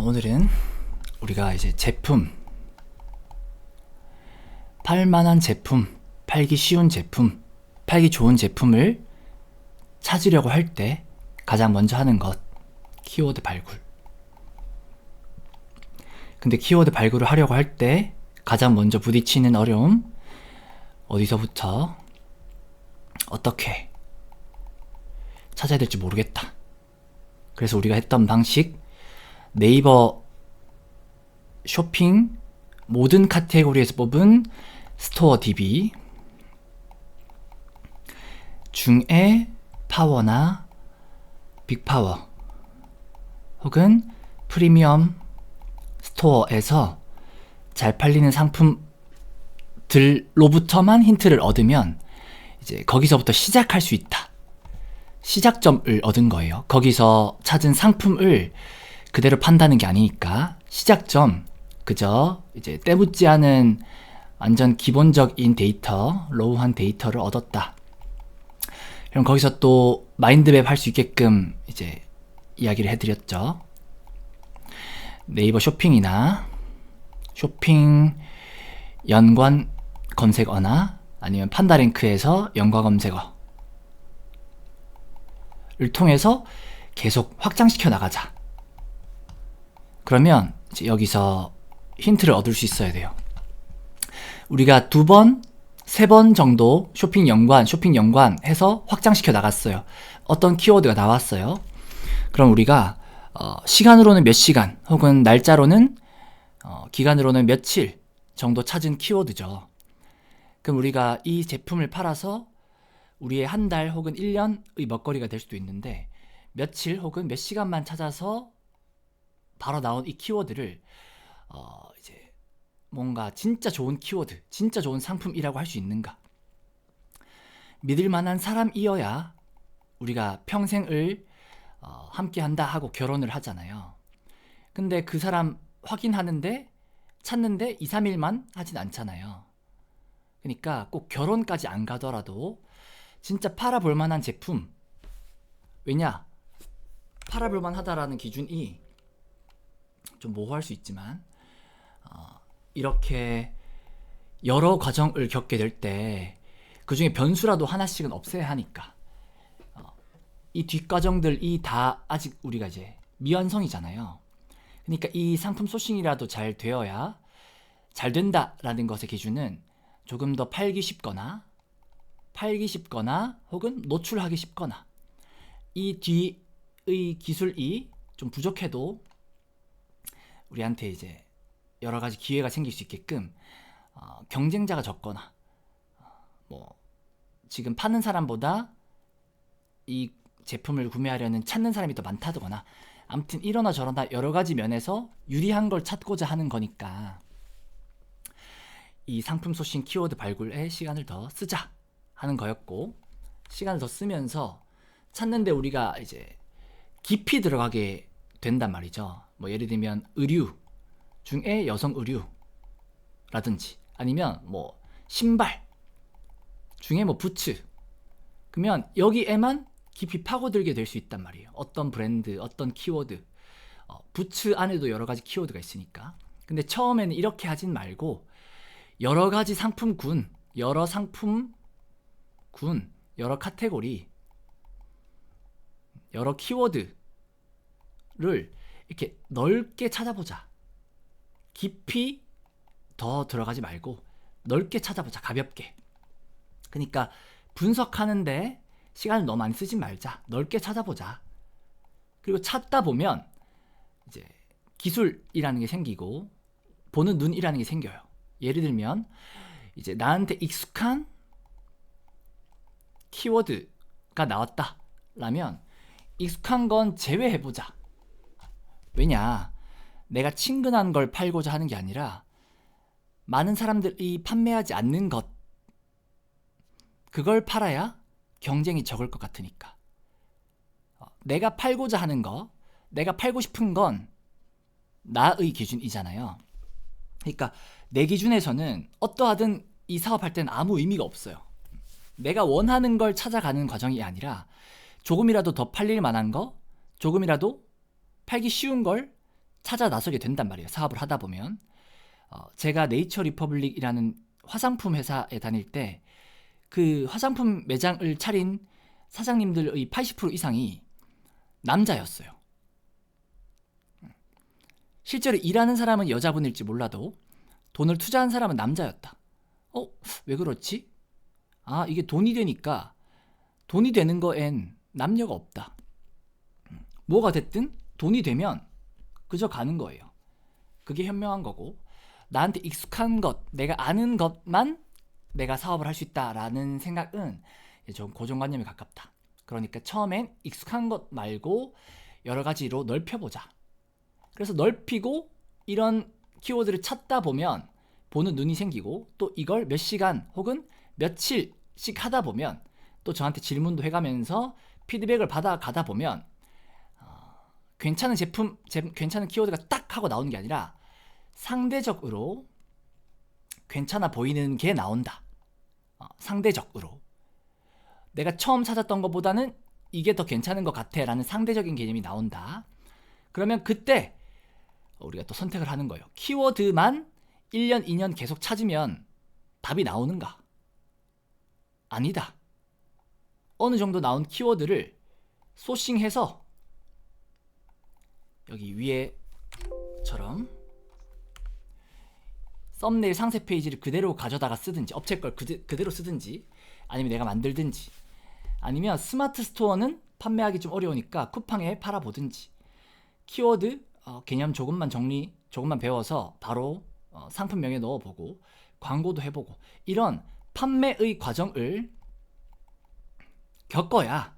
오늘은 우리가 이제 제품, 팔만한 제품, 팔기 쉬운 제품, 팔기 좋은 제품을 찾으려고 할 때 가장 먼저 하는 것, 키워드 발굴. 근데 키워드 발굴을 하려고 할 때 가장 먼저 부딪히는 어려움, 어디서부터 어떻게 찾아야 될지 모르겠다. 그래서 우리가 했던 방식, 네이버 쇼핑 모든 카테고리에서 뽑은 스토어 DB 중에 파워나 빅파워 혹은 프리미엄 스토어에서 잘 팔리는 상품들로부터만 힌트를 얻으면 이제 거기서부터 시작할 수 있다. 시작점을 얻은 거예요. 거기서 찾은 상품을 그대로 판다는 게 아니니까 시작점, 그저 이제 때묻지 않은 완전 기본적인 데이터, 로우한 데이터를 얻었다. 그럼 거기서 또 마인드맵 할 수 있게끔 이제 이야기를 해드렸죠. 네이버 쇼핑이나 쇼핑 연관 검색어나 아니면 판다랭크에서 연관 검색어를 통해서 계속 확장시켜 나가자. 그러면 이제 여기서 힌트를 얻을 수 있어야 돼요. 우리가 2번, 3번 정도 쇼핑 연관 해서 확장시켜 나갔어요. 어떤 키워드가 나왔어요. 그럼 우리가 시간으로는 몇 시간 혹은 날짜로는 기간으로는 며칠 정도 찾은 키워드죠. 그럼 우리가 이 제품을 팔아서 우리의 한 달 혹은 1년의 먹거리가 될 수도 있는데 며칠 혹은 몇 시간만 찾아서 바로 나온 이 키워드를 이제 뭔가 진짜 좋은 키워드, 진짜 좋은 상품이라고 할 수 있는가? 믿을 만한 사람이어야 우리가 평생을 함께 한다 하고 결혼을 하잖아요. 근데 그 사람 확인하는데 찾는데 2, 3일만 하진 않잖아요. 그러니까 꼭 결혼까지 안 가더라도 진짜 팔아볼 만한 제품. 왜냐? 팔아볼 만하다라는 기준이 좀 모호할 수 있지만 이렇게 여러 과정을 겪게 될 때 그 중에 변수라도 하나씩은 없애야 하니까 이 뒷과정들이 다 아직 우리가 이제 미완성이잖아요. 그러니까 이 상품 소싱이라도 잘 되어야 잘 된다라는 것의 기준은 조금 더 팔기 쉽거나 혹은 노출하기 쉽거나 이 뒤의 기술이 좀 부족해도 우리한테 이제 여러 가지 기회가 생길 수 있게끔 경쟁자가 적거나 뭐 지금 파는 사람보다 이 제품을 구매하려는 찾는 사람이 더 많다거나 아무튼 이러나 저러나 여러 가지 면에서 유리한 걸 찾고자 하는 거니까 이 상품 소싱 키워드 발굴에 시간을 더 쓰자 하는 거였고, 시간을 더 쓰면서 찾는데 우리가 이제 깊이 들어가게 된단 말이죠. 뭐 예를 들면 의류 중에 여성 의류라든지 아니면 뭐 신발 중에 뭐 부츠, 그러면 여기에만 깊이 파고들게 될 수 있단 말이에요. 어떤 브랜드, 어떤 키워드, 부츠 안에도 여러 가지 키워드가 있으니까. 근데 처음에는 이렇게 하진 말고 여러 가지 상품군, 여러 카테고리, 여러 키워드를 이렇게 넓게 찾아보자. 깊이 더 들어가지 말고 넓게 찾아보자. 가볍게. 그러니까 분석하는데 시간을 너무 많이 쓰지 말자. 넓게 찾아보자. 그리고 찾다 보면 이제 기술이라는 게 생기고 보는 눈이라는 게 생겨요. 예를 들면 이제 나한테 익숙한 키워드가 나왔다라면 익숙한 건 제외해보자. 왜냐? 내가 친근한 걸 팔고자 하는 게 아니라 많은 사람들이 판매하지 않는 것, 그걸 팔아야 경쟁이 적을 것 같으니까. 내가 팔고자 하는 거, 내가 팔고 싶은 건 나의 기준이잖아요. 그러니까 내 기준에서는 어떠하든 이 사업할 때는 아무 의미가 없어요. 내가 원하는 걸 찾아가는 과정이 아니라 조금이라도 더 팔릴 만한 거, 조금이라도 팔기 쉬운 걸 찾아 나서게 된단 말이에요. 사업을 하다 보면. 제가 네이처 리퍼블릭이라는 화장품 회사에 다닐 때 그 화장품 매장을 차린 사장님들의 80% 이상이 남자였어요. 실제로 일하는 사람은 여자분일지 몰라도 돈을 투자한 사람은 남자였다. 왜 그렇지? 이게 돈이 되니까 돈이 되는 거엔 남녀가 없다. 뭐가 됐든 돈이 되면 그저 가는 거예요. 그게 현명한 거고, 나한테 익숙한 것, 내가 아는 것만 내가 사업을 할 수 있다라는 생각은 좀 고정관념에 가깝다. 그러니까 처음엔 익숙한 것 말고 여러 가지로 넓혀보자. 그래서 넓히고 이런 키워드를 찾다 보면 보는 눈이 생기고, 또 이걸 몇 시간 혹은 며칠씩 하다 보면 또 저한테 질문도 해가면서 피드백을 받아가다 보면 괜찮은 제품, 괜찮은 키워드가 딱 하고 나오는 게 아니라 상대적으로 괜찮아 보이는 게 나온다. 상대적으로. 내가 처음 찾았던 것보다는 이게 더 괜찮은 것 같아 라는 상대적인 개념이 나온다. 그러면 그때 우리가 또 선택을 하는 거예요. 키워드만 1년, 2년 계속 찾으면 답이 나오는가? 아니다. 어느 정도 나온 키워드를 소싱해서 여기 위에처럼 썸네일 상세 페이지를 그대로 가져다가 쓰든지, 업체 걸 그대로 쓰든지, 아니면 내가 만들든지, 아니면 스마트 스토어는 판매하기 좀 어려우니까 쿠팡에 팔아보든지, 키워드 개념 조금만 배워서 바로 상품명에 넣어보고 광고도 해보고, 이런 판매의 과정을 겪어야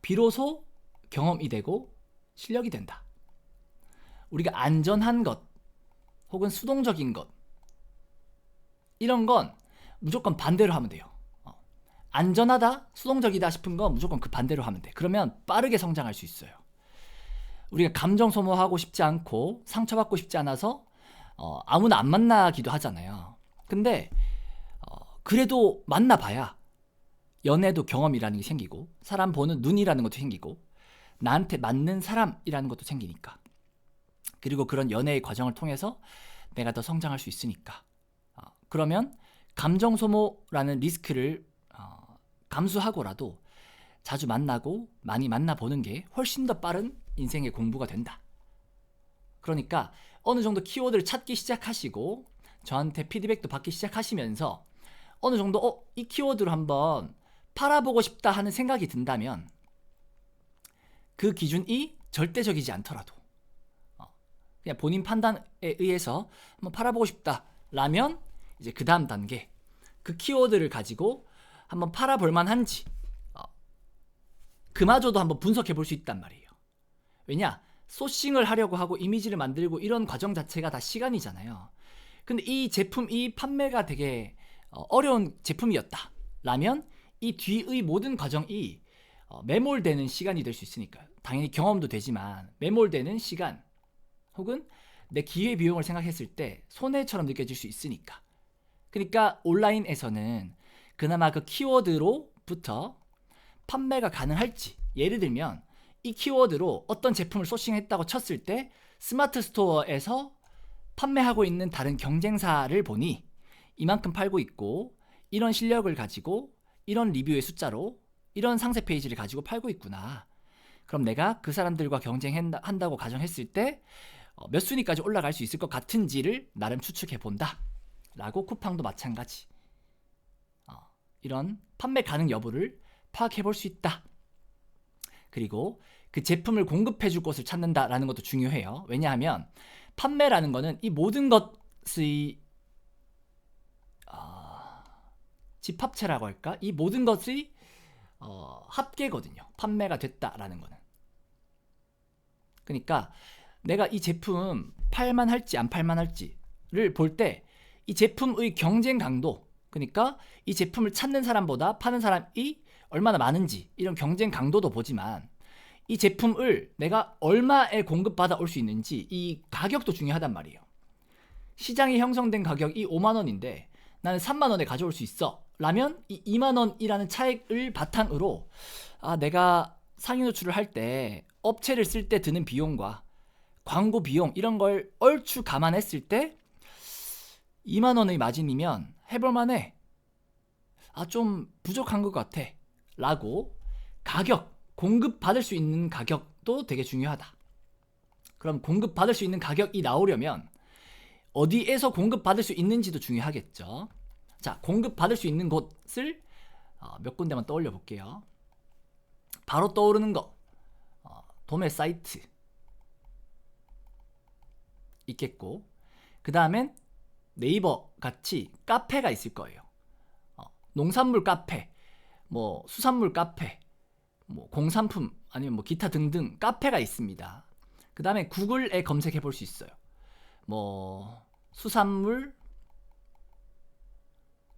비로소 경험이 되고 실력이 된다. 우리가 안전한 것 혹은 수동적인 것, 이런 건 무조건 반대로 하면 돼요. 안전하다, 수동적이다 싶은 건 무조건 그 반대로 하면 돼. 그러면 빠르게 성장할 수 있어요. 우리가 감정 소모하고 싶지 않고 상처받고 싶지 않아서 아무나 안 만나기도 하잖아요. 근데 그래도 만나봐야 연애도 경험이라는 게 생기고, 사람 보는 눈이라는 것도 생기고, 나한테 맞는 사람이라는 것도 생기니까. 그리고 그런 연애의 과정을 통해서 내가 더 성장할 수 있으니까. 그러면 감정 소모라는 리스크를 감수하고라도 자주 만나고 많이 만나보는 게 훨씬 더 빠른 인생의 공부가 된다. 그러니까 어느 정도 키워드를 찾기 시작하시고 저한테 피드백도 받기 시작하시면서 어느 정도 이 키워드로 한번 팔아보고 싶다 하는 생각이 든다면, 그 기준이 절대적이지 않더라도 그냥 본인 판단에 의해서 한번 팔아보고 싶다 라면, 이제 그 다음 단계, 그 키워드를 가지고 한번 팔아볼 만한지 그마저도 한번 분석해 볼 수 있단 말이에요. 왜냐? 소싱을 하려고 하고 이미지를 만들고 이런 과정 자체가 다 시간이잖아요. 근데 이 제품이 판매가 되게 어려운 제품이었다 라면 이 뒤의 모든 과정이 매몰되는 시간이 될 수 있으니까요. 당연히 경험도 되지만 매몰되는 시간 혹은 내 기회비용을 생각했을 때 손해처럼 느껴질 수 있으니까. 그러니까 온라인에서는 그나마 그 키워드로부터 판매가 가능할지, 예를 들면 이 키워드로 어떤 제품을 소싱했다고 쳤을 때 스마트 스토어에서 판매하고 있는 다른 경쟁사를 보니 이만큼 팔고 있고 이런 실력을 가지고 이런 리뷰의 숫자로 이런 상세 페이지를 가지고 팔고 있구나. 그럼 내가 그 사람들과 경쟁한다고 가정했을 때 몇 순위까지 올라갈 수 있을 것 같은지를 나름 추측해 본다 라고 쿠팡도 마찬가지. 이런 판매 가능 여부를 파악해 볼 수 있다. 그리고 그 제품을 공급해 줄 곳을 찾는다라는 것도 중요해요. 왜냐하면 판매라는 거는 이 모든 것의 집합체라고 할까? 이 모든 것의 합계거든요. 판매가 됐다라는 거는. 그러니까 내가 이 제품 팔만 할지 안 팔만 할지를 볼 때 이 제품의 경쟁 강도, 그러니까 이 제품을 찾는 사람보다 파는 사람이 얼마나 많은지 이런 경쟁 강도도 보지만, 이 제품을 내가 얼마에 공급받아 올 수 있는지 이 가격도 중요하단 말이에요. 시장이 형성된 가격이 5만 원인데 나는 3만 원에 가져올 수 있어 라면 이 2만 원이라는 차익을 바탕으로 내가 상위 노출을 할 때 업체를 쓸 때 드는 비용과 광고 비용 이런 걸 얼추 감안했을 때 2만 원의 마진이면 해볼만해. 좀 부족한 것 같아. 라고 가격, 공급받을 수 있는 가격도 되게 중요하다. 그럼 공급받을 수 있는 가격이 나오려면 어디에서 공급받을 수 있는지도 중요하겠죠. 자, 공급받을 수 있는 곳을 몇 군데만 떠올려 볼게요. 바로 떠오르는 거, 도매 사이트 있겠고, 그 다음엔 네이버 같이 카페가 있을 거예요. 농산물 카페, 뭐 수산물 카페, 뭐 공산품 아니면 뭐 기타 등등 카페가 있습니다. 그 다음에 구글에 검색해 볼 수 있어요. 뭐 수산물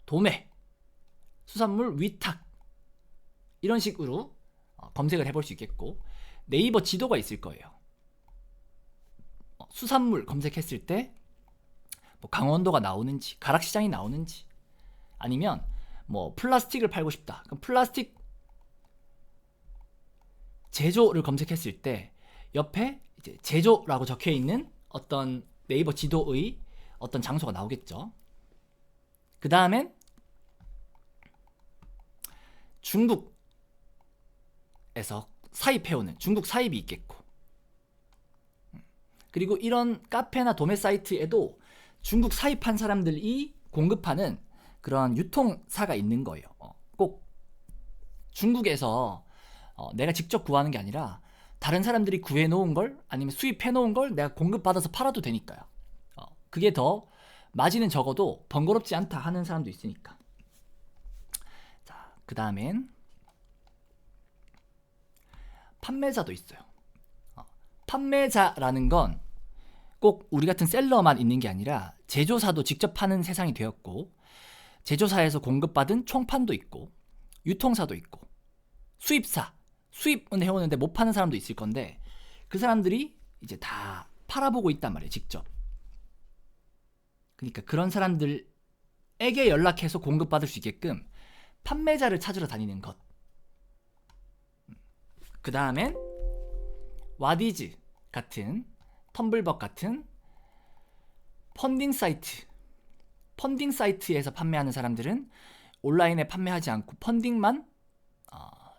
도매, 수산물 위탁 이런 식으로 검색을 해볼 수 있겠고, 네이버 지도가 있을 거예요. 수산물 검색했을 때 뭐 강원도가 나오는지, 가락시장이 나오는지, 아니면 뭐 플라스틱을 팔고 싶다. 그럼 플라스틱 제조를 검색했을 때 옆에 이제 제조라고 적혀 있는 어떤 네이버 지도의 어떤 장소가 나오겠죠. 그 다음엔 중국에서 사입해오는 중국 사입이 있겠고, 그리고 이런 카페나 도매 사이트에도 중국 사입한 사람들이 공급하는 그런 유통사가 있는 거예요. 꼭 중국에서 내가 직접 구하는 게 아니라 다른 사람들이 구해놓은 걸 아니면 수입해놓은 걸 내가 공급받아서 팔아도 되니까요. 그게 더 마진은 적어도 번거롭지 않다 하는 사람도 있으니까. 자, 그 다음엔 판매자도 있어요. 판매자라는 건 꼭 우리 같은 셀러만 있는 게 아니라 제조사도 직접 파는 세상이 되었고, 제조사에서 공급받은 총판도 있고, 유통사도 있고, 수입사, 수입은 해오는데 못 파는 사람도 있을 건데, 그 사람들이 이제 다 팔아보고 있단 말이에요, 직접. 그러니까 그런 사람들에게 연락해서 공급받을 수 있게끔 판매자를 찾으러 다니는 것. 그 다음엔 와디즈 같은, 텀블벅 같은 펀딩 사이트에서 판매하는 사람들은 온라인에 판매하지 않고 펀딩만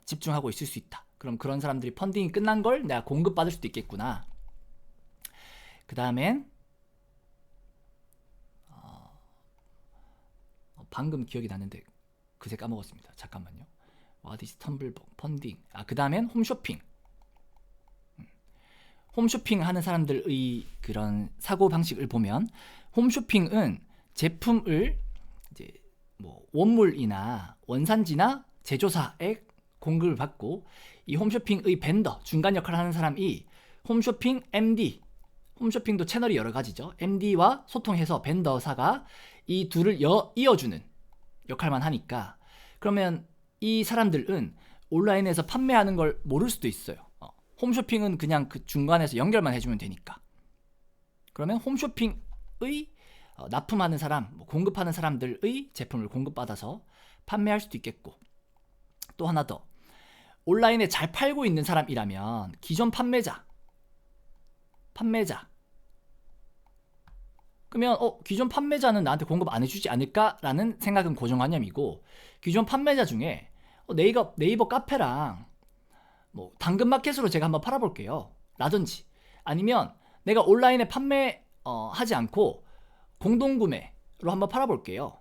집중하고 있을 수 있다. 그럼 그런 사람들이 펀딩이 끝난 걸 내가 공급받을 수도 있겠구나. 그 다음엔 방금 기억이 나는데 그새 까먹었습니다. 잠깐만요. 와디스, 텀블벅, 펀딩. 그 다음엔 홈쇼핑. 홈쇼핑 하는 사람들의 그런 사고 방식을 보면, 홈쇼핑은 제품을 이제 뭐 원물이나 원산지나 제조사에 공급을 받고, 이 홈쇼핑의 벤더, 중간 역할을 하는 사람이 홈쇼핑 MD, 홈쇼핑도 채널이 여러 가지죠. MD와 소통해서 벤더사가 이 둘을 이어주는 역할만 하니까, 그러면 이 사람들은 온라인에서 판매하는 걸 모를 수도 있어요. 홈쇼핑은 그냥 그 중간에서 연결만 해주면 되니까. 그러면 홈쇼핑의 납품하는 사람, 뭐 공급하는 사람들의 제품을 공급받아서 판매할 수도 있겠고, 또 하나 더, 온라인에 잘 팔고 있는 사람이라면 기존 판매자 그러면 기존 판매자는 나한테 공급 안 해주지 않을까라는 생각은 고정관념이고, 기존 판매자 중에 네이버 카페랑 뭐 당근마켓으로 제가 한번 팔아볼게요 라든지, 아니면 내가 온라인에 판매 하지 않고 공동구매로 한번 팔아볼게요,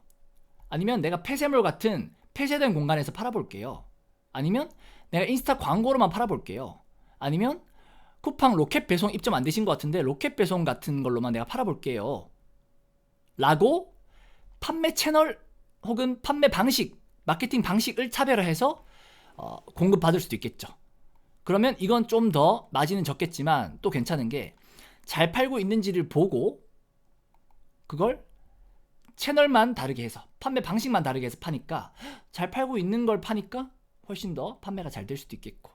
아니면 내가 폐쇄물 같은 폐쇄된 공간에서 팔아볼게요, 아니면 내가 인스타 광고로만 팔아볼게요, 아니면 쿠팡 로켓 배송 입점 안 되신 것 같은데 로켓 배송 같은 걸로만 내가 팔아볼게요 라고 판매 채널 혹은 판매 방식, 마케팅 방식을 차별화해서 공급받을 수도 있겠죠. 그러면 이건 좀 더 마진은 적겠지만 또 괜찮은 게, 잘 팔고 있는지를 보고 그걸 채널만 다르게 해서, 판매 방식만 다르게 해서 파니까, 잘 팔고 있는 걸 파니까 훨씬 더 판매가 잘 될 수도 있겠고,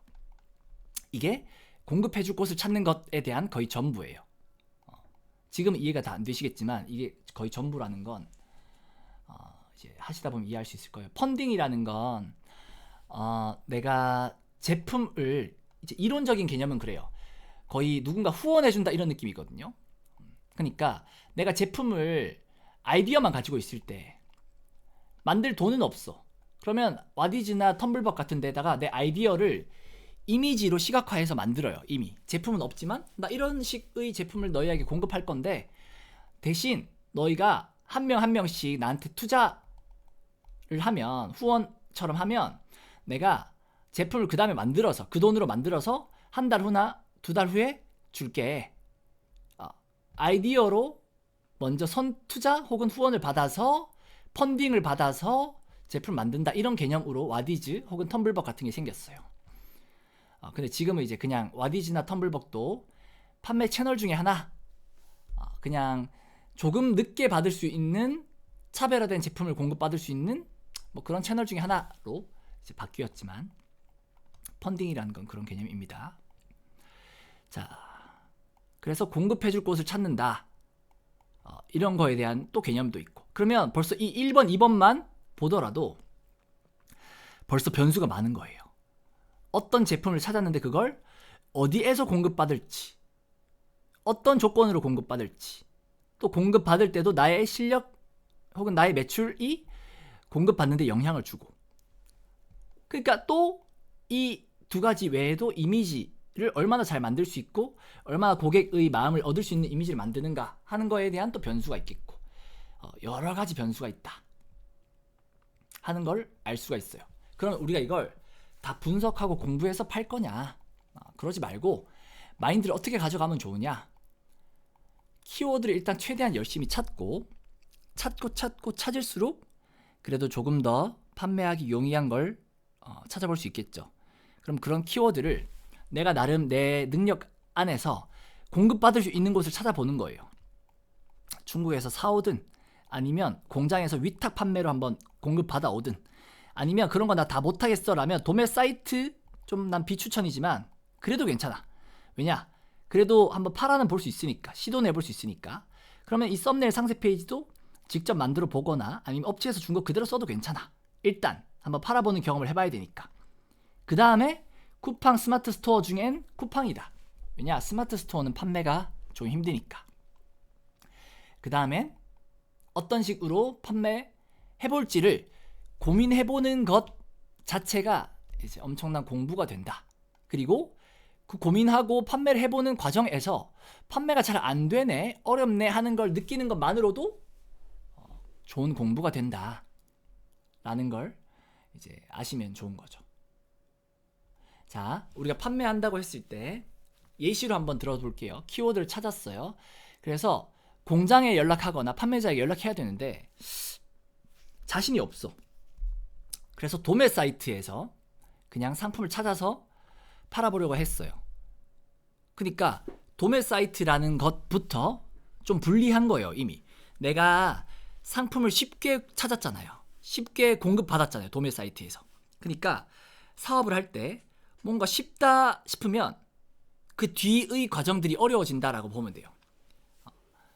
이게 공급해줄 곳을 찾는 것에 대한 거의 전부예요. 지금 이해가 다 안 되시겠지만 이게 거의 전부라는 건 이제 하시다 보면 이해할 수 있을 거예요. 펀딩이라는 건 내가 제품을, 이제 이론적인 개념은 그래요. 거의 누군가 후원해준다 이런 느낌이거든요. 그러니까 내가 제품을 아이디어만 가지고 있을 때 만들 돈은 없어. 그러면 와디즈나 텀블벅 같은 데다가 내 아이디어를 이미지로 시각화해서 만들어요. 이미 제품은 없지만 나 이런 식의 제품을 너희에게 공급할 건데 대신 너희가 한 명 한 명씩 나한테 투자를 하면, 후원처럼 하면 내가 제품을 그 다음에 만들어서 그 돈으로 만들어서 한 달 후나 두 달 후에 줄게. 아이디어로 먼저 선투자 혹은 후원을 받아서 펀딩을 받아서 제품을 만든다, 이런 개념으로 와디즈 혹은 텀블벅 같은 게 생겼어요. 근데 지금은 이제 그냥 와디즈나 텀블벅도 판매 채널 중에 하나, 그냥 조금 늦게 받을 수 있는 차별화된 제품을 공급받을 수 있는 뭐 그런 채널 중에 하나로 이제 바뀌었지만, 펀딩이라는 건 그런 개념입니다. 자, 그래서 공급해줄 곳을 찾는다, 이런 거에 대한 또 개념도 있고. 그러면 벌써 이 1번, 2번만 보더라도 벌써 변수가 많은 거예요. 어떤 제품을 찾았는데 그걸 어디에서 공급받을지, 어떤 조건으로 공급받을지, 또 공급받을 때도 나의 실력 혹은 나의 매출이 공급받는 데 영향을 주고, 그러니까 또 이 두 가지 외에도 이미지를 얼마나 잘 만들 수 있고 얼마나 고객의 마음을 얻을 수 있는 이미지를 만드는가 하는 거에 대한 또 변수가 있겠고, 여러 가지 변수가 있다 하는 걸 알 수가 있어요. 그럼 우리가 이걸 다 분석하고 공부해서 팔 거냐? 그러지 말고 마인드를 어떻게 가져가면 좋으냐? 키워드를 일단 최대한 열심히 찾고 찾을수록 그래도 조금 더 판매하기 용이한 걸 찾아볼 수 있겠죠. 그럼 그런 키워드를 내가 나름 내 능력 안에서 공급받을 수 있는 곳을 찾아보는 거예요. 중국에서 사오든 아니면 공장에서 위탁 판매로 한번 공급받아 오든, 아니면 그런 거 나 다 못하겠어 라면 도매 사이트, 좀 난 비추천이지만 그래도 괜찮아. 왜냐? 그래도 한번 팔아는 볼 수 있으니까, 시도 내볼 수 있으니까. 그러면 이 썸네일 상세 페이지도 직접 만들어 보거나 아니면 업체에서 준 거 그대로 써도 괜찮아. 일단 한번 팔아보는 경험을 해봐야 되니까. 그 다음에 쿠팡 스마트 스토어 중엔 쿠팡이다. 왜냐? 스마트 스토어는 판매가 좀 힘드니까. 그 다음엔 어떤 식으로 판매해볼지를 고민해보는 것 자체가 이제 엄청난 공부가 된다. 그리고 그 고민하고 판매를 해보는 과정에서 판매가 잘 안 되네, 어렵네 하는 걸 느끼는 것만으로도 좋은 공부가 된다 라는 걸 이제 아시면 좋은 거죠. 자, 우리가 판매한다고 했을 때 예시로 한번 들어볼게요. 키워드를 찾았어요. 그래서 공장에 연락하거나 판매자에게 연락해야 되는데 자신이 없어. 그래서 도매 사이트에서 그냥 상품을 찾아서 팔아보려고 했어요. 그러니까 도매 사이트라는 것부터 좀 불리한 거예요. 이미 내가 상품을 쉽게 찾았잖아요. 쉽게 공급받았잖아요. 도매 사이트에서. 그러니까 사업을 할 때 뭔가 쉽다 싶으면 그 뒤의 과정들이 어려워진다라고 보면 돼요.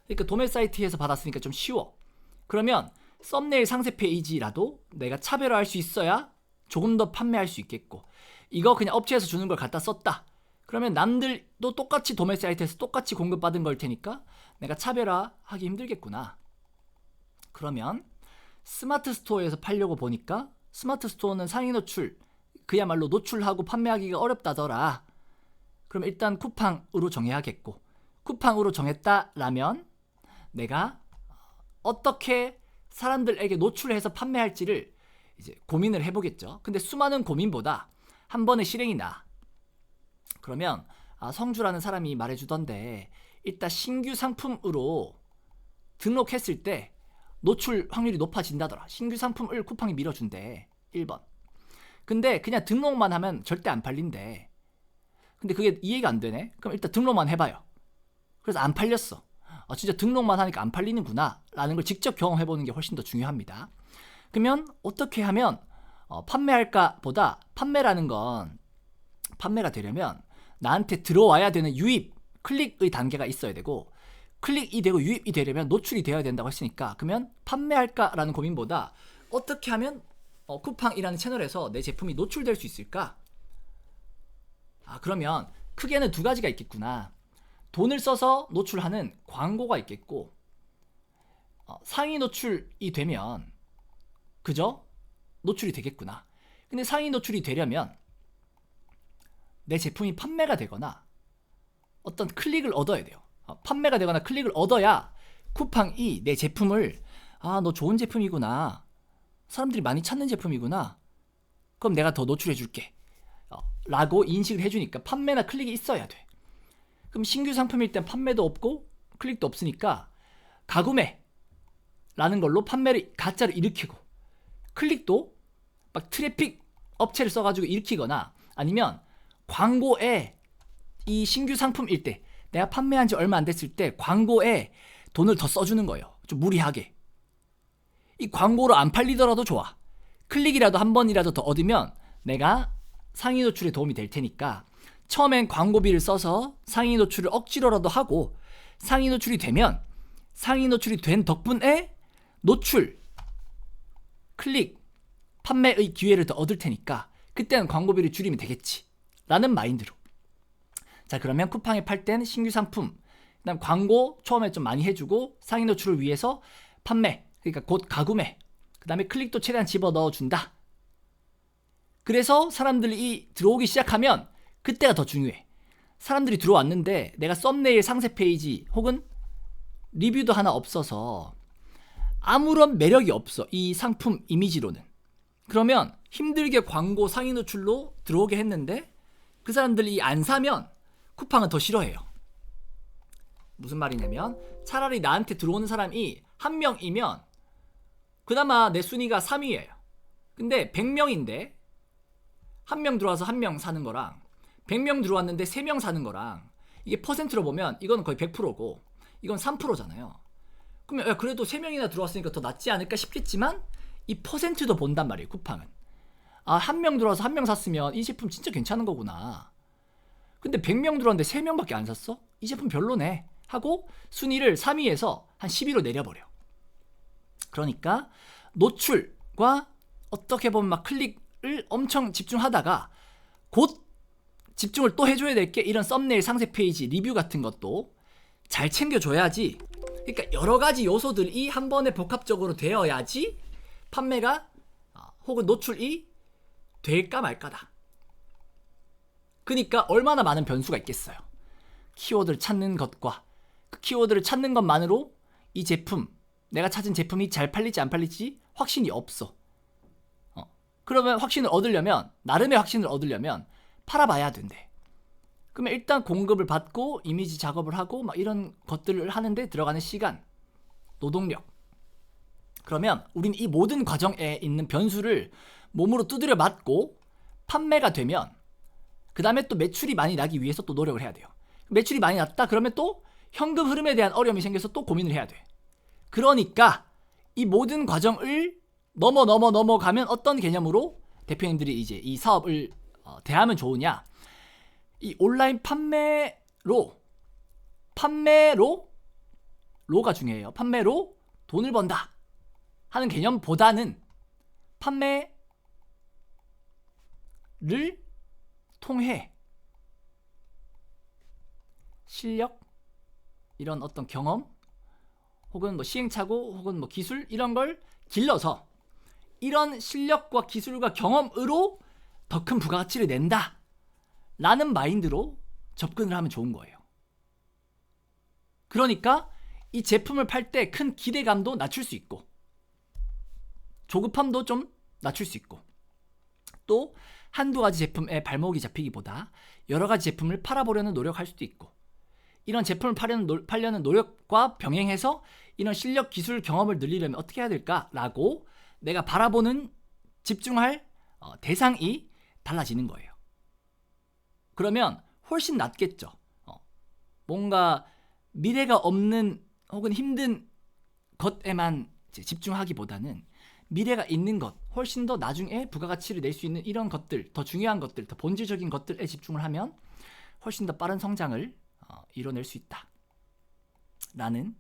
그러니까 도매 사이트에서 받았으니까 좀 쉬워. 그러면 썸네일 상세 페이지라도 내가 차별화할 수 있어야 조금 더 판매할 수 있겠고, 이거 그냥 업체에서 주는 걸 갖다 썼다. 그러면 남들도 똑같이 도매 사이트에서 똑같이 공급받은 걸 테니까 내가 차별화하기 힘들겠구나. 그러면 스마트 스토어에서 팔려고 보니까 스마트 스토어는 상위 노출, 그야말로 노출하고 판매하기가 어렵다더라. 그럼 일단 쿠팡으로 정해야겠고, 쿠팡으로 정했다라면 내가 어떻게 사람들에게 노출해서 판매할지를 이제 고민을 해보겠죠. 근데 수많은 고민보다 한 번에 실행이 나. 그러면 성주라는 사람이 말해주던데, 일단 신규 상품으로 등록했을 때 노출 확률이 높아진다더라. 신규 상품을 쿠팡이 밀어준대. 1번. 근데 그냥 등록만 하면 절대 안 팔린대. 근데 그게 이해가 안 되네. 그럼 일단 등록만 해봐요. 그래서 안 팔렸어. 진짜 등록만 하니까 안 팔리는구나 라는 걸 직접 경험해보는 게 훨씬 더 중요합니다. 그러면 어떻게 하면 판매할까 보다, 판매라는 건, 판매가 되려면 나한테 들어와야 되는 유입, 클릭의 단계가 있어야 되고, 클릭이 되고 유입이 되려면 노출이 되어야 된다고 했으니까, 그러면 판매할까라는 고민보다 어떻게 하면 쿠팡이라는 채널에서 내 제품이 노출될 수 있을까? 그러면 크게는 두 가지가 있겠구나. 돈을 써서 노출하는 광고가 있겠고, 상위 노출이 되면 그저 노출이 되겠구나. 근데 상위 노출이 되려면 내 제품이 판매가 되거나 어떤 클릭을 얻어야 돼요. 판매가 되거나 클릭을 얻어야 쿠팡이 내 제품을 너 좋은 제품이구나, 사람들이 많이 찾는 제품이구나, 그럼 내가 더 노출해 줄게 라고 인식을 해주니까 판매나 클릭이 있어야 돼. 그럼 신규 상품일 땐 판매도 없고 클릭도 없으니까 가구매 라는 걸로 판매를 가짜로 일으키고, 클릭도 막 트래픽 업체를 써가지고 일으키거나, 아니면 광고에 이 신규 상품일 때, 내가 판매한 지 얼마 안 됐을 때 광고에 돈을 더 써주는 거예요. 좀 무리하게. 이 광고로 안 팔리더라도 좋아. 클릭이라도 한 번이라도 더 얻으면 내가 상위 노출에 도움이 될 테니까 처음엔 광고비를 써서 상위 노출을 억지로라도 하고, 상위 노출이 되면 상위 노출이 된 덕분에 노출, 클릭, 판매의 기회를 더 얻을 테니까 그때는 광고비를 줄이면 되겠지 라는 마인드로. 자, 그러면 쿠팡에 팔 땐 신규 상품, 그다음 광고 처음에 좀 많이 해주고 상위 노출을 위해서 판매, 그러니까 곧 가구매, 그 다음에 클릭도 최대한 집어넣어 준다. 그래서 사람들이 들어오기 시작하면 그때가 더 중요해. 사람들이 들어왔는데 내가 썸네일 상세 페이지 혹은 리뷰도 하나 없어서 아무런 매력이 없어, 이 상품 이미지로는. 그러면 힘들게 광고 상위 노출로 들어오게 했는데 그 사람들이 안 사면 쿠팡은 더 싫어해요. 무슨 말이냐면, 차라리 나한테 들어오는 사람이 한 명이면 그나마 내 순위가 3위예요. 근데 100명인데 한 명 들어와서 한 명 사는 거랑 100명 들어왔는데 3명 사는 거랑, 이게 퍼센트로 보면 이건 거의 100%고 이건 3%잖아요. 그러면 그래도 3명이나 들어왔으니까 더 낫지 않을까 싶겠지만 이 퍼센트도 본단 말이에요, 쿠팡은. 한 명 들어와서 한 명 샀으면 이 제품 진짜 괜찮은 거구나. 근데 100명 들어왔는데 3명밖에 안 샀어? 이 제품 별로네 하고 순위를 3위에서 한 10위로 내려버려. 그러니까 노출과 어떻게 보면 막 클릭을 엄청 집중하다가 곧 집중을 또 해줘야 될 게 이런 썸네일 상세 페이지 리뷰 같은 것도 잘 챙겨줘야지. 그러니까 여러 가지 요소들이 한 번에 복합적으로 되어야지 판매가 혹은 노출이 될까 말까다. 그러니까 얼마나 많은 변수가 있겠어요. 키워드를 찾는 것과 그 키워드를 찾는 것만으로 이 제품, 내가 찾은 제품이 잘 팔릴지 안 팔릴지 확신이 없어. 그러면 확신을 얻으려면, 나름의 확신을 얻으려면 팔아봐야 된대. 그러면 일단 공급을 받고 이미지 작업을 하고 막 이런 것들을 하는데 들어가는 시간, 노동력. 그러면 우린 이 모든 과정에 있는 변수를 몸으로 두드려 맞고 판매가 되면 그 다음에 또 매출이 많이 나기 위해서 또 노력을 해야 돼요. 매출이 많이 났다 그러면 또 현금 흐름에 대한 어려움이 생겨서 또 고민을 해야 돼. 그러니까 이 모든 과정을 넘어가면 어떤 개념으로 대표님들이 이제 이 사업을 대하면 좋으냐, 이 온라인 판매로가 중요해요. 판매로 돈을 번다 하는 개념보다는 판매를 통해 실력, 이런 어떤 경험 혹은 뭐 시행착오 혹은 뭐 기술, 이런 걸 길러서 이런 실력과 기술과 경험으로 더 큰 부가가치를 낸다 라는 마인드로 접근을 하면 좋은 거예요. 그러니까 이 제품을 팔 때 큰 기대감도 낮출 수 있고 조급함도 좀 낮출 수 있고, 또 한두 가지 제품에 발목이 잡히기보다 여러 가지 제품을 팔아보려는 노력할 수도 있고, 이런 제품을 팔려는 노력과 병행해서 이런 실력, 기술, 경험을 늘리려면 어떻게 해야 될까라고 내가 바라보는, 집중할 대상이 달라지는 거예요. 그러면 훨씬 낫겠죠. 뭔가 미래가 없는 혹은 힘든 것에만 집중하기보다는 미래가 있는 것, 훨씬 더 나중에 부가가치를 낼 수 있는 이런 것들, 더 중요한 것들, 더 본질적인 것들에 집중을 하면 훨씬 더 빠른 성장을 이뤄낼 수 있다 라는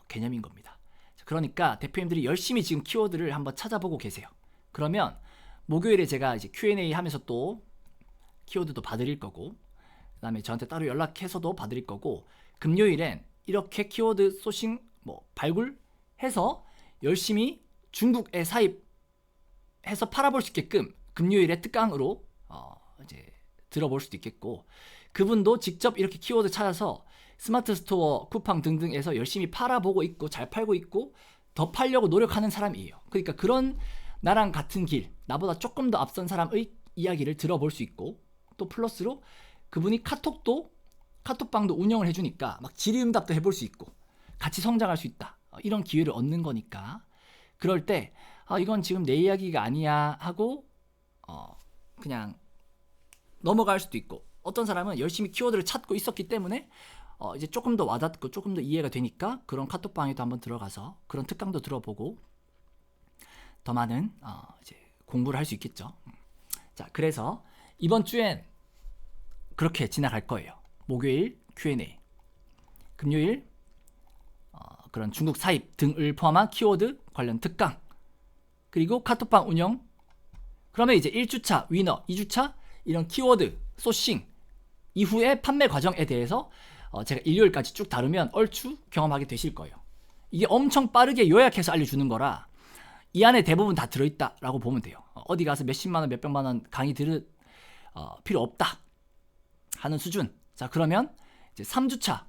개념인 겁니다. 그러니까 대표님들이 열심히 지금 키워드를 한번 찾아보고 계세요. 그러면 목요일에 제가 이제 Q&A 하면서 또 키워드도 봐드릴 거고, 그다음에 저한테 따로 연락해서도 봐드릴 거고, 금요일엔 이렇게 키워드 소싱 발굴해서 열심히 중국에 사입해서 팔아볼 수 있게끔 금요일에 특강으로 이제 들어볼 수도 있겠고, 그분도 직접 이렇게 키워드 찾아서 스마트 스토어, 쿠팡 등등에서 열심히 팔아보고 있고 잘 팔고 있고 더 팔려고 노력하는 사람이에요. 그러니까 그런 나랑 같은 길, 나보다 조금 더 앞선 사람의 이야기를 들어볼 수 있고, 또 플러스로 그분이 카톡방도 운영을 해주니까 막 질의응답도 해볼 수 있고 같이 성장할 수 있다, 이런 기회를 얻는 거니까, 그럴 때 이건 지금 내 이야기가 아니야 하고 그냥 넘어갈 수도 있고, 어떤 사람은 열심히 키워드를 찾고 있었기 때문에 이제 조금 더 와닿고 조금 더 이해가 되니까 그런 카톡방에도 한번 들어가서 그런 특강도 들어보고 더 많은 이제 공부를 할 수 있겠죠. 자, 그래서 이번 주엔 그렇게 지나갈 거예요. 목요일 Q&A, 금요일 그런 중국 사입 등을 포함한 키워드 관련 특강, 그리고 카톡방 운영. 그러면 이제 1주차 위너, 2주차 이런 키워드 소싱 이후의 판매 과정에 대해서 제가 일요일까지 쭉 다루면 얼추 경험하게 되실 거예요. 이게 엄청 빠르게 요약해서 알려주는 거라 이 안에 대부분 다 들어있다라고 보면 돼요. 어디 가서 몇십만원 몇백만원 강의 들을 필요 없다 하는 수준. 자, 그러면 이제 3주차,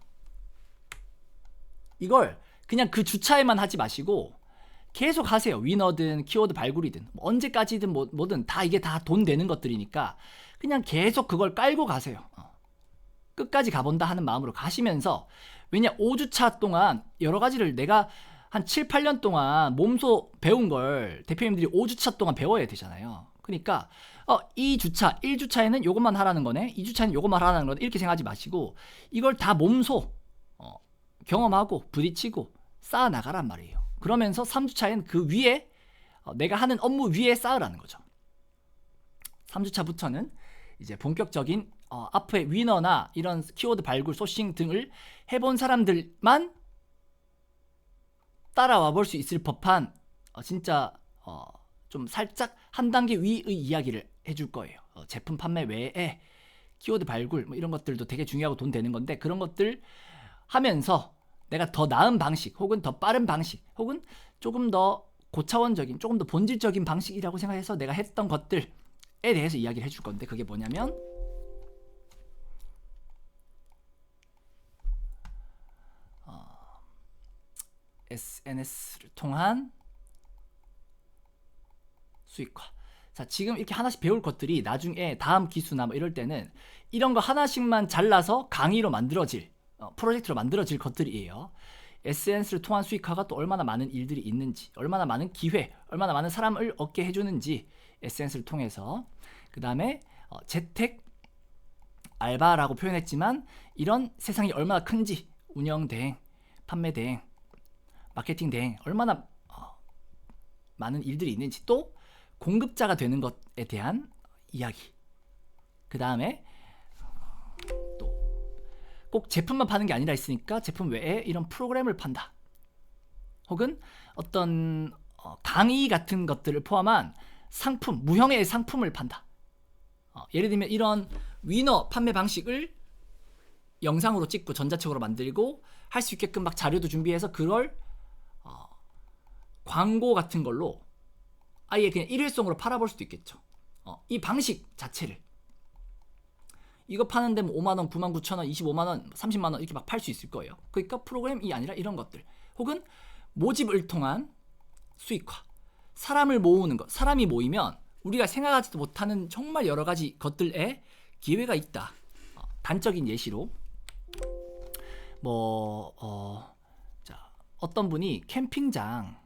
이걸 그냥 그 주차에만 하지 마시고 계속 하세요. 위너든 키워드 발굴이든 언제까지든 뭐든 다 이게 다 돈 되는 것들이니까 그냥 계속 그걸 깔고 가세요. 끝까지 가본다 하는 마음으로 가시면서, 왜냐 5주차 동안 여러 가지를 내가 한 7, 8년 동안 몸소 배운 걸 대표님들이 5주차 동안 배워야 되잖아요. 그러니까 2주차, 1주차에는 요것만 하라는 거네, 2주차에는 요것만 하라는 거네, 이렇게 생각하지 마시고 이걸 다 몸소 경험하고 부딪히고 쌓아 나가란 말이에요. 그러면서 3주차엔 그 위에 내가 하는 업무 위에 쌓으라는 거죠. 3주차부터는 이제 본격적인 앞에 위너나 이런 키워드 발굴, 소싱 등을 해본 사람들만 따라와 볼 수 있을 법한 진짜 좀 살짝 한 단계 위의 이야기를 해줄 거예요. 제품 판매 외에 키워드 발굴 이런 것들도 되게 중요하고 돈 되는 건데, 그런 것들 하면서 내가 더 나은 방식, 혹은 더 빠른 방식, 혹은 조금 더 고차원적인, 조금 더 본질적인 방식이라고 생각해서 내가 했던 것들에 대해서 이야기를 해줄 건데, 그게 뭐냐면 SNS를 통한 수익화. 자, 지금 이렇게 하나씩 배울 것들이 나중에 다음 기수나 이럴 때는 이런 거 하나씩만 잘라서 강의로 만들어질 프로젝트로 만들어질 것들이에요. SNS를 통한 수익화가 또 얼마나 많은 일들이 있는지, 얼마나 많은 기회, 얼마나 많은 사람을 얻게 해주는지, SNS를 통해서. 그 다음에 재택 알바라고 표현했지만 이런 세상이 얼마나 큰지, 운영 대행, 판매 대행, 마케팅 대행, 얼마나 많은 일들이 있는지, 또 공급자가 되는 것에 대한 이야기. 그 다음에 또 꼭 제품만 파는 게 아니라 있으니까 제품 외에 이런 프로그램을 판다, 혹은 어떤 강의 같은 것들을 포함한 상품, 무형의 상품을 판다. 예를 들면 이런 위너 판매 방식을 영상으로 찍고 전자책으로 만들고 할 수 있게끔 막 자료도 준비해서 그걸 광고 같은 걸로 아예 그냥 일회성으로 팔아볼 수도 있겠죠. 이 방식 자체를, 이거 파는데 뭐 5만원, 99,000원, 25만원, 30만원 이렇게 막 팔 수 있을 거예요. 그러니까 프로그램이 아니라 이런 것들, 혹은 모집을 통한 수익화, 사람을 모으는 것. 사람이 모이면 우리가 생각하지도 못하는 정말 여러 가지 것들에 기회가 있다. 단적인 예시로 자, 어떤 분이 캠핑장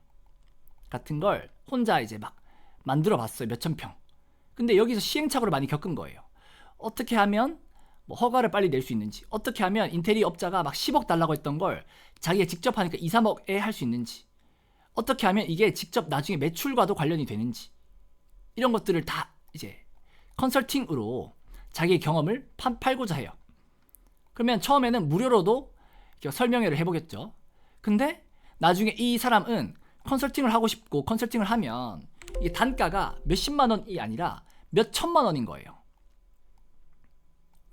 같은 걸 혼자 이제 막 만들어 봤어요. 몇천 평. 근데 여기서 시행착오를 많이 겪은 거예요. 어떻게 하면 허가를 빨리 낼 수 있는지, 어떻게 하면 인테리어 업자가 막 10억 달라고 했던 걸 자기가 직접 하니까 2, 3억에 할 수 있는지, 어떻게 하면 이게 직접 나중에 매출과도 관련이 되는지, 이런 것들을 다 이제 컨설팅으로 자기의 경험을 팔고자 해요. 그러면 처음에는 무료로도 설명회를 해보겠죠. 근데 나중에 이 사람은 컨설팅을 하고 싶고, 컨설팅을 하면 이게 단가가 몇십만 원이 아니라 몇 천만 원인 거예요.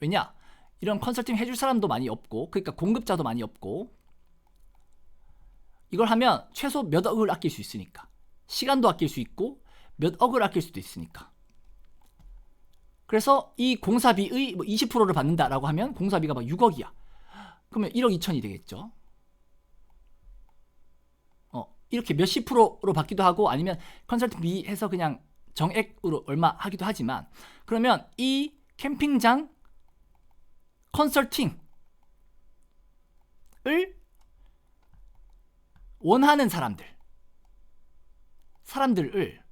왜냐? 이런 컨설팅 해줄 사람도 많이 없고, 그러니까 공급자도 많이 없고, 이걸 하면 최소 몇 억을 아낄 수 있으니까, 시간도 아낄 수 있고 몇 억을 아낄 수도 있으니까. 그래서 이 공사비의 뭐 20%를 받는다라고 하면 공사비가 막 6억이야. 그러면 1억 2천이 되겠죠. 이렇게 몇십 프로로 받기도 하고, 아니면 컨설팅비 해서 그냥 정액으로 얼마 하기도 하지만, 그러면 이 캠핑장 컨설팅을 원하는 사람들을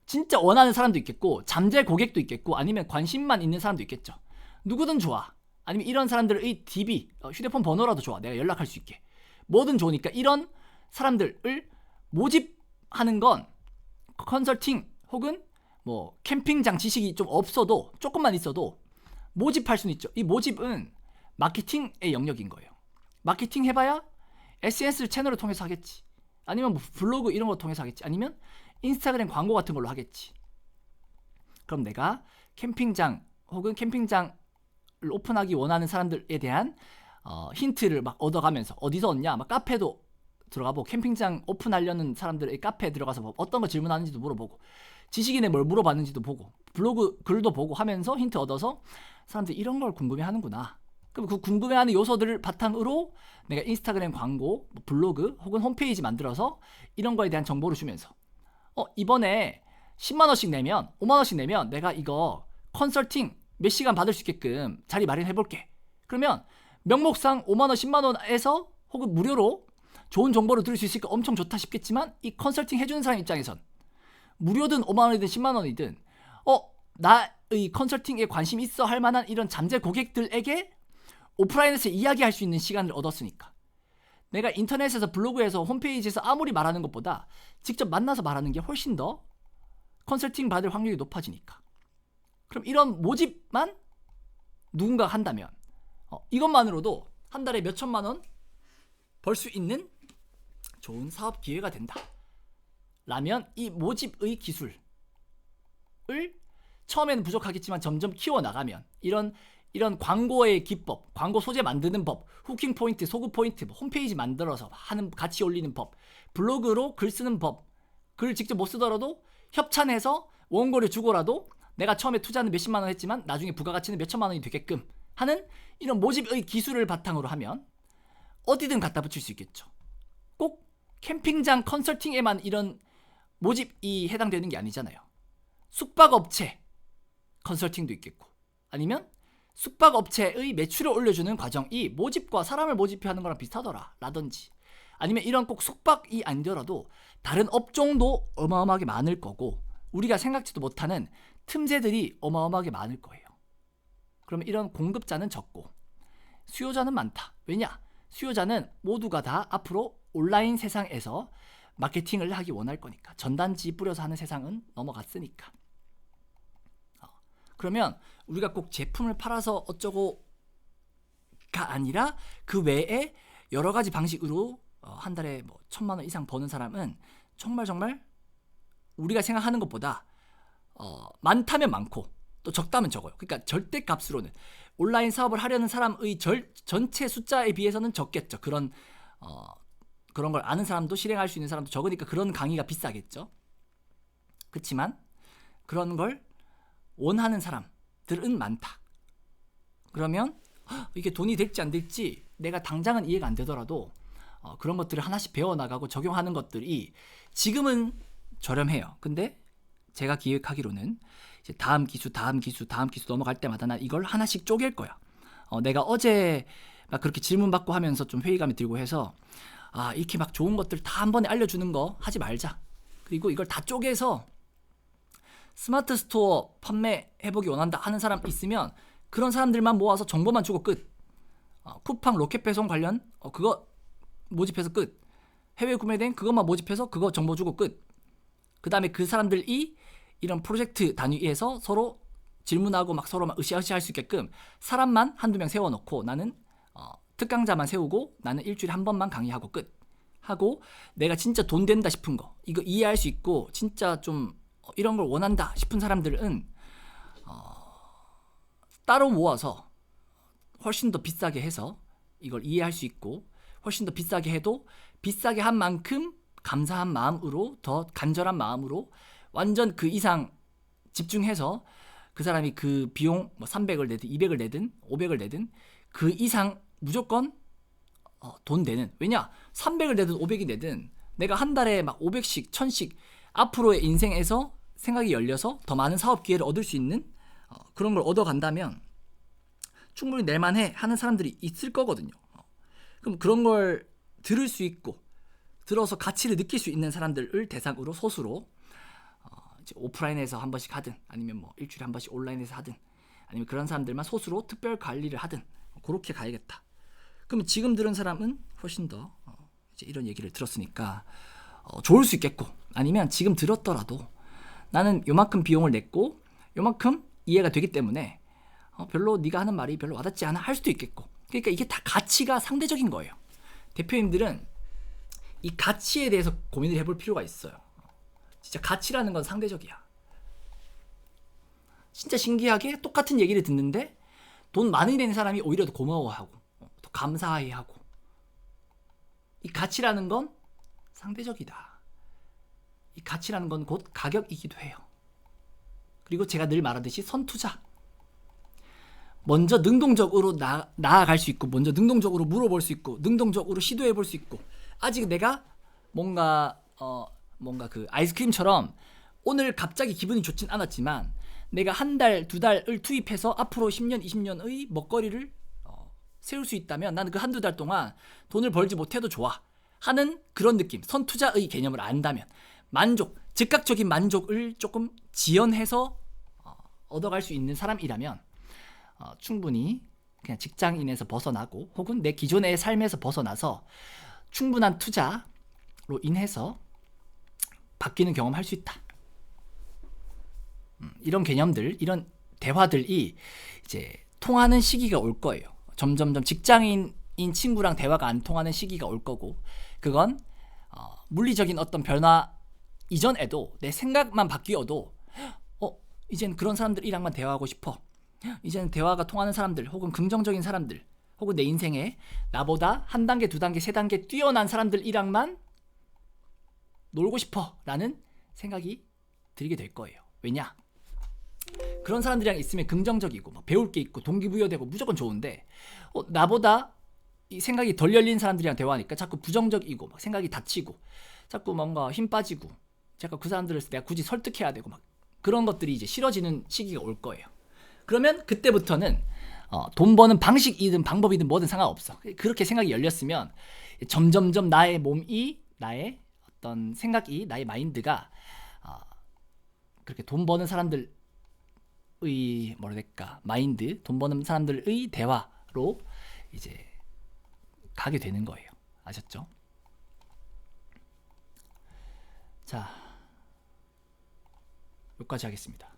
진짜 원하는 사람도 있겠고, 잠재 고객도 있겠고, 아니면 관심만 있는 사람도 있겠죠. 누구든 좋아. 아니면 이런 사람들의 DB, 휴대폰 번호라도 좋아. 내가 연락할 수 있게. 뭐든 좋으니까 이런 사람들을 모집하는 건 컨설팅 혹은 뭐 캠핑장 지식이 좀 없어도, 조금만 있어도 모집할 수는 있죠. 이 모집은 마케팅의 영역인 거예요. 마케팅 해봐야 SNS 채널을 통해서 하겠지. 아니면 뭐 블로그 이런 거 통해서 하겠지. 아니면 인스타그램 광고 같은 걸로 하겠지. 그럼 내가 캠핑장 혹은 캠핑장을 오픈하기 원하는 사람들에 대한 힌트를 막 얻어가면서, 어디서 얻냐? 막 카페도 들어가보고, 캠핑장 오픈하려는 사람들의 카페에 들어가서 뭐 어떤 거 질문하는지도 물어보고, 지식인에 뭘 물어봤는지도 보고, 블로그 글도 보고 하면서 힌트 얻어서 사람들이 이런 걸 궁금해하는구나. 그럼 그 궁금해하는 요소들을 바탕으로 내가 인스타그램 광고, 블로그 혹은 홈페이지 만들어서 이런 거에 대한 정보를 주면서, 이번에 10만원씩 내면, 5만원씩 내면 내가 이거 컨설팅 몇 시간 받을 수 있게끔 자리 마련해볼게. 그러면 명목상 5만원, 10만원에서 혹은 무료로 좋은 정보를 들을 수 있으니까 엄청 좋다 싶겠지만, 이 컨설팅 해주는 사람 입장에선 무료든 5만원이든 10만원이든 나의 컨설팅에 관심 있어 할 만한 이런 잠재 고객들에게 오프라인에서 이야기할 수 있는 시간을 얻었으니까, 내가 인터넷에서 블로그에서 홈페이지에서 아무리 말하는 것보다 직접 만나서 말하는 게 훨씬 더 컨설팅 받을 확률이 높아지니까. 그럼 이런 모집만 누군가가 한다면 이것만으로도 한 달에 몇 천만 원 벌 수 있는 좋은 사업 기회가 된다 라면, 이 모집의 기술을 처음에는 부족하겠지만 점점 키워나가면, 이런 광고의 기법, 광고 소재 만드는 법, 후킹 포인트, 소구 포인트, 홈페이지 만들어서 같이 올리는 법, 블로그로 글 쓰는 법, 글 직접 못 쓰더라도 협찬해서 원고를 주고라도 내가 처음에 투자는 몇십만 원 했지만 나중에 부가가치는 몇천만 원이 되게끔 하는 이런 모집의 기술을 바탕으로 하면 어디든 갖다 붙일 수 있겠죠. 꼭 캠핑장 컨설팅에만 이런 모집이 해당되는 게 아니잖아요. 숙박업체 컨설팅도 있겠고, 아니면 숙박업체의 매출을 올려주는 과정이 모집과 사람을 모집하는 거랑 비슷하더라 라든지, 아니면 이런 꼭 숙박이 아니더라도 다른 업종도 어마어마하게 많을 거고, 우리가 생각지도 못하는 틈새들이 어마어마하게 많을 거예요. 그러면 이런 공급자는 적고 수요자는 많다. 왜냐? 수요자는 모두가 다 앞으로 온라인 세상에서 마케팅을 하기 원할 거니까. 전단지 뿌려서 하는 세상은 넘어갔으니까. 그러면 우리가 꼭 제품을 팔아서 어쩌고가 아니라 그 외에 여러 가지 방식으로 한 달에 뭐 1,000만 원 이상 버는 사람은 정말 우리가 생각하는 것보다 많다면 많고 또 적다면 적어요. 그러니까 절대값으로는 온라인 사업을 하려는 사람의 전체 숫자에 비해서는 적겠죠. 그런 걸 아는 사람도 실행할 수 있는 사람도 적으니까 그런 강의가 비싸겠죠. 그렇지만 그런 걸 원하는 사람들은 많다. 그러면 이게 돈이 될지 안 될지 내가 당장은 이해가 안 되더라도 그런 것들을 하나씩 배워나가고 적용하는 것들이 지금은 저렴해요. 근데 제가 기획하기로는 이제 다음 기수 넘어갈 때마다 난 이걸 하나씩 쪼갤 거야. 내가 어제 막 그렇게 질문 받고 하면서 좀 회의감이 들고 해서 이렇게 막 좋은 것들 다 한 번에 알려주는 거 하지 말자. 그리고 이걸 다 쪼개서 스마트 스토어 판매해보기 원한다 하는 사람 있으면 그런 사람들만 모아서 정보만 주고 끝. 쿠팡 로켓 배송 관련 그거 모집해서 끝. 해외 구매된 그것만 모집해서 그거 정보 주고 끝. 그 다음에 그 사람들이 이런 프로젝트 단위에서 서로 질문하고 막 서로 막 으쌰으쌰 할 수 있게끔 사람만 한두 명 세워놓고 나는 특강자만 세우고 나는 일주일에 한 번만 강의하고 끝. 하고 내가 진짜 돈 된다 싶은 거 이거 이해할 수 있고 진짜 좀 이런 걸 원한다 싶은 사람들은 따로 모아서 훨씬 더 비싸게 해서 이걸 이해할 수 있고, 훨씬 더 비싸게 해도 비싸게 한 만큼 감사한 마음으로, 더 간절한 마음으로 완전 그 이상 집중해서 그 사람이 그 비용 뭐 300을 내든 200을 내든 500을 내든 그 이상 무조건 돈 내는. 왜냐? 300을 내든 500이 내든 내가 한 달에 막 500씩 1000씩 앞으로의 인생에서 생각이 열려서 더 많은 사업 기회를 얻을 수 있는 그런 걸 얻어간다면 충분히 낼만해 하는 사람들이 있을 거거든요. 그럼 그런 걸 들을 수 있고 들어서 가치를 느낄 수 있는 사람들을 대상으로 소수로 이제 오프라인에서 한 번씩 하든 아니면 뭐 일주일에 한 번씩 온라인에서 하든 아니면 그런 사람들만 소수로 특별 관리를 하든 그렇게 가야겠다. 그러면 지금 들은 사람은 훨씬 더 이제 이런 얘기를 들었으니까 좋을 수 있겠고, 아니면 지금 들었더라도 나는 요만큼 비용을 냈고 요만큼 이해가 되기 때문에 별로 네가 하는 말이 별로 와닿지 않아 할 수도 있겠고. 그러니까 이게 다 가치가 상대적인 거예요. 대표님들은 이 가치에 대해서 고민을 해볼 필요가 있어요. 진짜 가치라는 건 상대적이야. 진짜 신기하게 똑같은 얘기를 듣는데 돈 많이 내는 사람이 오히려 더 고마워하고 더 감사해하고. 이 가치라는 건 상대적이다. 이 가치라는 건 곧 가격이기도 해요. 그리고 제가 늘 말하듯이 선투자. 먼저 능동적으로 나아갈 수 있고, 먼저 능동적으로 물어볼 수 있고, 능동적으로 시도해 볼 수 있고, 아직 내가 뭔가 그 아이스크림처럼 오늘 갑자기 기분이 좋진 않았지만 내가 한 달, 두 달을 투입해서 앞으로 10년, 20년의 먹거리를 세울 수 있다면 나는 그 한두 달 동안 돈을 벌지 못해도 좋아 하는 그런 느낌, 선투자의 개념을 안다면, 만족, 즉각적인 만족을 조금 지연해서 얻어갈 수 있는 사람이라면 충분히 그냥 직장인에서 벗어나고 혹은 내 기존의 삶에서 벗어나서 충분한 투자로 인해서 바뀌는 경험을 할 수 있다. 이런 개념들, 이런 대화들이 이제 통하는 시기가 올 거예요. 점점점 직장인인 친구랑 대화가 안 통하는 시기가 올 거고, 그건 물리적인 어떤 변화 이전에도 내 생각만 바뀌어도 이젠 그런 사람들이랑만 대화하고 싶어. 이제는 대화가 통하는 사람들, 혹은 긍정적인 사람들, 혹은 내 인생에 나보다 한 단계, 두 단계, 세 단계 뛰어난 사람들이랑만 놀고 싶어 라는 생각이 들게 될 거예요. 왜냐? 그런 사람들이랑 있으면 긍정적이고 막 배울 게 있고 동기부여되고 무조건 좋은데, 나보다 이 생각이 덜 열린 사람들이랑 대화하니까 자꾸 부정적이고 막 생각이 닫히고 자꾸 뭔가 힘 빠지고 자꾸 그 사람들을 내가 굳이 설득해야 되고 막 그런 것들이 이제 싫어지는 시기가 올 거예요. 그러면 그때부터는 돈 버는 방식이든 방법이든 뭐든 상관없어. 그렇게 생각이 열렸으면 점점점 나의 몸이, 나의 어떤 생각이, 나의 마인드가 그렇게 돈 버는 사람들의 뭐랄까 마인드, 돈 버는 사람들의 대화로 이제 가게 되는 거예요. 아셨죠? 자, 여기까지 하겠습니다.